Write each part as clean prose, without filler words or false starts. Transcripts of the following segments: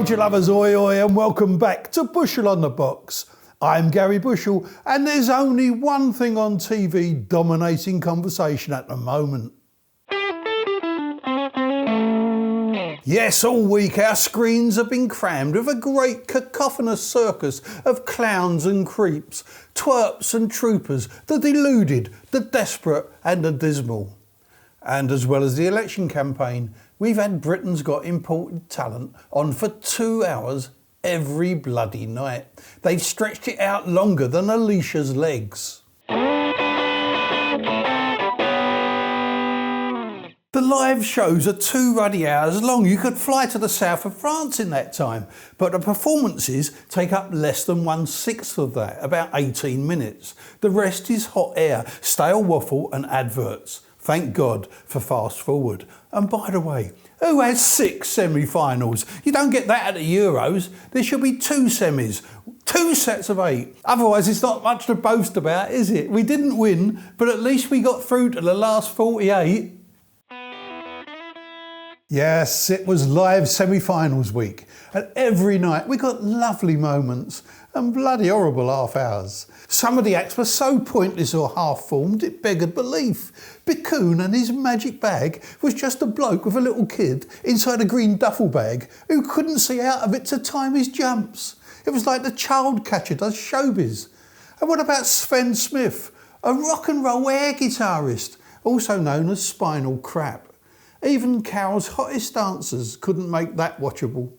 Culture lovers, oi oi, and welcome back to Bushel on the Box. I'm Gary Bushel, and there's only one thing on TV dominating conversation at the moment. Yes, all week our screens have been crammed with a great cacophonous circus of clowns and creeps, twerps and troopers, the deluded, the desperate and the dismal. And as well as the election campaign, we've had Britain's Got Imported Talent on for 2 hours every bloody night. They've stretched it out longer than Alicia's legs. The live shows are 2 ruddy hours long. You could fly to the south of France in that time, but the performances take up less than 1/6 of that, about 18 minutes. The rest is hot air, stale waffle and adverts. Thank God for fast forward. And by the way, who has 6 semi-finals? You don't get that at the Euros. There should be 2 semis, 2 sets of 8. Otherwise it's not much to boast about, is it? We didn't win, but at least we got through to the last 48. Yes, it was live semi-finals week, and every night we got lovely moments and bloody horrible half hours. Some of the acts were so pointless or half-formed it beggared belief. Bickoon and his magic bag was just a bloke with a little kid inside a green duffel bag who couldn't see out of it to time his jumps. It was like the child catcher does showbiz. And what about Sven Smith, a rock and roll air guitarist, also known as Spinal Crap? Even Carol's hottest dancers couldn't make that watchable.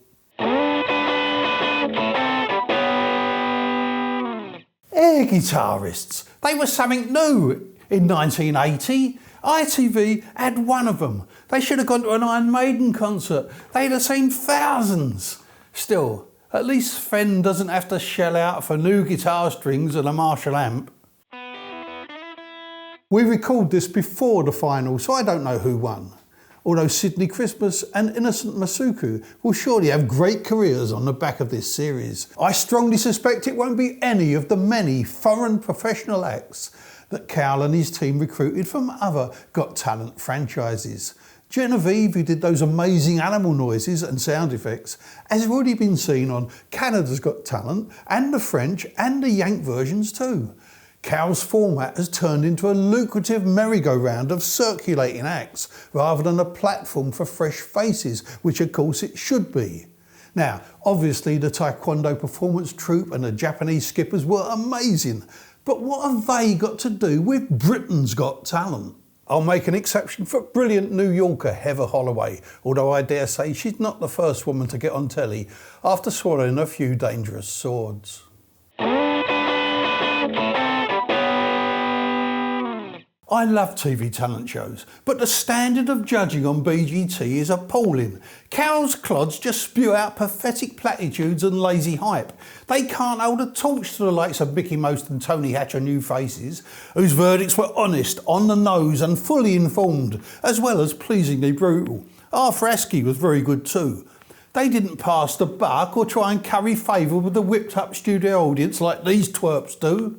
Air guitarists, they were something new. In 1980, ITV had one of them. They should have gone to an Iron Maiden concert. They'd have seen thousands. Still, at least Sven doesn't have to shell out for new guitar strings and a Marshall amp. We recorded this before the final, so I don't know who won. Although Sydney Christmas and Innocent Masuku will surely have great careers on the back of this series. I strongly suspect it won't be any of the many foreign professional acts that Cal and his team recruited from other Got Talent franchises. Genevieve, who did those amazing animal noises and sound effects, has already been seen on Canada's Got Talent and the French and the Yank versions too. Cal's format has turned into a lucrative merry-go-round of circulating acts rather than a platform for fresh faces, which of course it should be. Now, obviously the Taekwondo performance troupe and the Japanese skippers were amazing, but what have they got to do with Britain's Got Talent? I'll make an exception for brilliant New Yorker Heather Holloway, although I dare say she's not the first woman to get on telly after swallowing a few dangerous swords. I love TV talent shows, but the standard of judging on BGT is appalling. Carol's clods just spew out pathetic platitudes and lazy hype. They can't hold a torch to the likes of Mickey Most and Tony Hatcher New Faces, whose verdicts were honest, on the nose and fully informed, as well as pleasingly brutal. Arthur Askey was very good too. They didn't pass the buck or try and curry favour with the whipped up studio audience like these twerps do.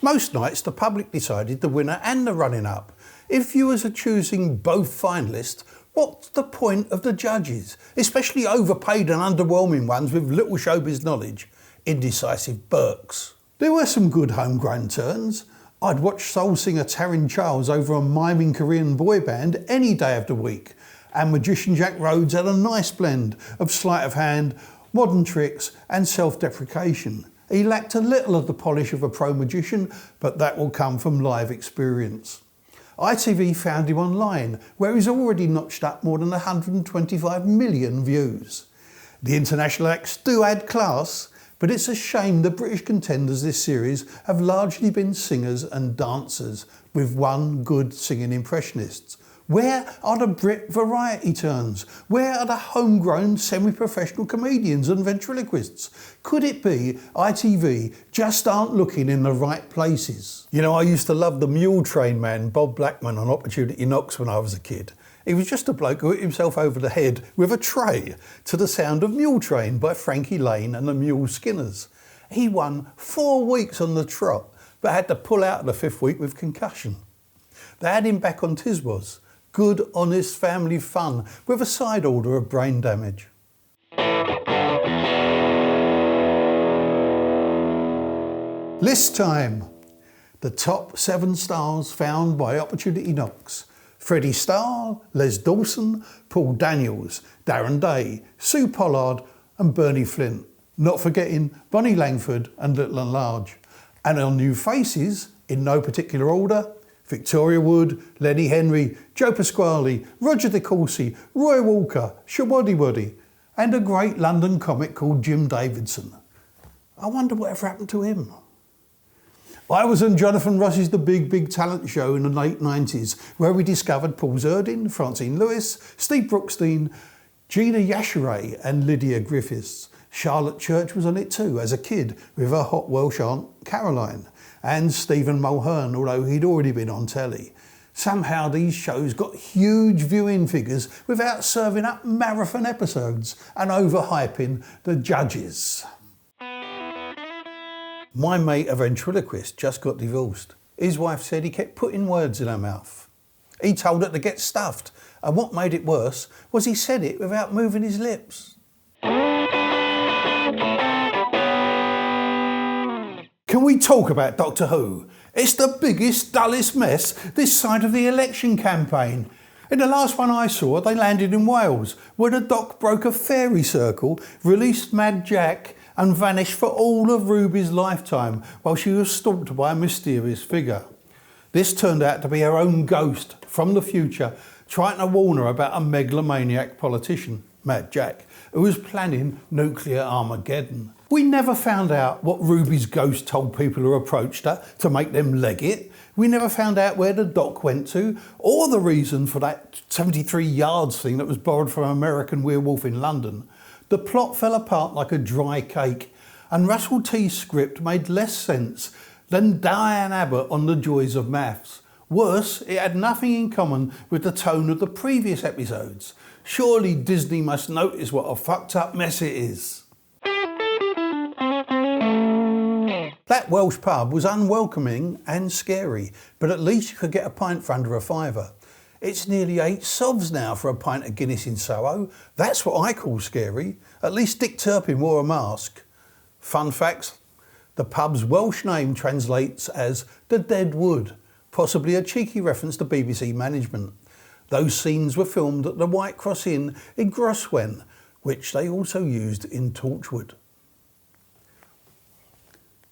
Most nights the public decided the winner and the running-up. If viewers are choosing both finalists, what's the point of the judges? Especially overpaid and underwhelming ones with little showbiz knowledge. Indecisive Burks. There were some good homegrown turns. I'd watch soul singer Taryn Charles over a miming Korean boy band any day of the week. And magician Jack Rhodes had a nice blend of sleight of hand, modern tricks and self-deprecation. He lacked a little of the polish of a pro magician, but that will come from live experience. ITV found him online, where he's already notched up more than 125 million views. The international acts do add class, but it's a shame the British contenders this series have largely been singers and dancers, with one good singing impressionist. Where are the Brit variety turns? Where are the homegrown semi-professional comedians and ventriloquists? Could it be ITV just aren't looking in the right places? You know, I used to love the mule train man Bob Blackman on Opportunity Knocks when I was a kid. He was just a bloke who hit himself over the head with a tray to the sound of Mule Train by Frankie Lane and the Mule Skinners. He won 4 weeks on the trot, but had to pull out the 5th week with concussion. They had him back on Tiswas, Good, honest family fun with a side order of brain damage. List time. The top 7 stars found by Opportunity Knocks. Freddie Starr, Les Dawson, Paul Daniels, Darren Day, Sue Pollard and Bernie Flint. Not forgetting Bonnie Langford and Little and Large. And our new faces, in no particular order: Victoria Wood, Lenny Henry, Joe Pasquale, Roger De Courcy, Roy Walker, Shaboddy Waddy, and a great London comic called Jim Davidson. I wonder whatever happened to him. I was on Jonathan Ross's The Big Talent Show in the late 90s, where we discovered Paul Zerdin, Francine Lewis, Steve Brookstein, Gina Yashere and Lydia Griffiths. Charlotte Church was on it too, as a kid, with her hot Welsh aunt Caroline, and Stephen Mulhern, although he'd already been on telly. Somehow these shows got huge viewing figures without serving up marathon episodes and overhyping the judges. My mate, a ventriloquist, just got divorced. His wife said he kept putting words in her mouth. He told her to get stuffed, and what made it worse was he said it without moving his lips. Can we talk about Doctor Who? It's the biggest, dullest mess this side of the election campaign. In the last one I saw, they landed in Wales, where the Doc broke a fairy circle, released Mad Jack, and vanished for all of Ruby's lifetime while she was stalked by a mysterious figure. This turned out to be her own ghost from the future, trying to warn her about a megalomaniac politician, Mad Jack, who was planning nuclear Armageddon. We never found out what Ruby's ghost told people who approached her to make them leg it. We never found out where the Doc went to, or the reason for that 73 yards thing that was borrowed from American Werewolf in London. The plot fell apart like a dry cake, and Russell T's script made less sense than Diane Abbott on The Joys of Maths. Worse, it had nothing in common with the tone of the previous episodes. Surely Disney must notice what a fucked up mess it is. That Welsh pub was unwelcoming and scary, but at least you could get a pint for under a £5. It's nearly 8 sovs now for a pint of Guinness in Soho. That's what I call scary. At least Dick Turpin wore a mask. Fun facts: the pub's Welsh name translates as the Dead Wood, possibly a cheeky reference to BBC management. Those scenes were filmed at the White Cross Inn in Groswen, which they also used in Torchwood.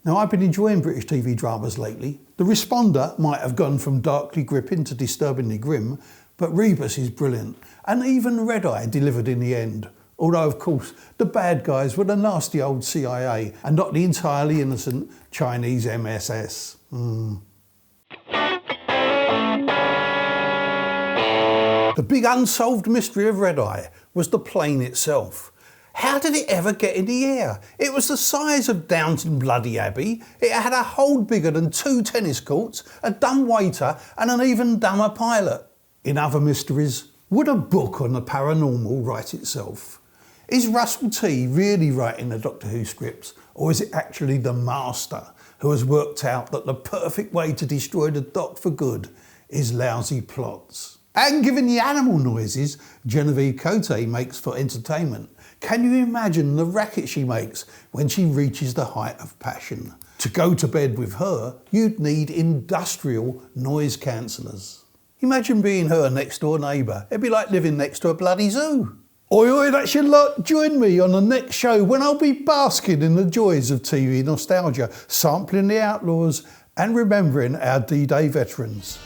Now, I've been enjoying British TV dramas lately. The Responder might have gone from darkly gripping to disturbingly grim, but Rebus is brilliant, and even Red Eye delivered in the end. Although, of course, the bad guys were the nasty old CIA and not the entirely innocent Chinese MSS. The big unsolved mystery of Red Eye was the plane itself. How did it ever get in the air? It was the size of Downton Bloody Abbey. It had a hold bigger than 2 tennis courts, a dumb waiter and an even dumber pilot. In other mysteries, would a book on the paranormal write itself? Is Russell T really writing the Doctor Who scripts, or is it actually the master who has worked out that the perfect way to destroy the Doc for good is lousy plots? And given the animal noises Genevieve Cote makes for entertainment, can you imagine the racket she makes when she reaches the height of passion? To go to bed with her, you'd need industrial noise cancellers. Imagine being her next door neighbour. It'd be like living next to a bloody zoo. Oi, oi, that's your lot. Join me on the next show when I'll be basking in the joys of TV nostalgia, sampling the outlaws and remembering our D-Day veterans.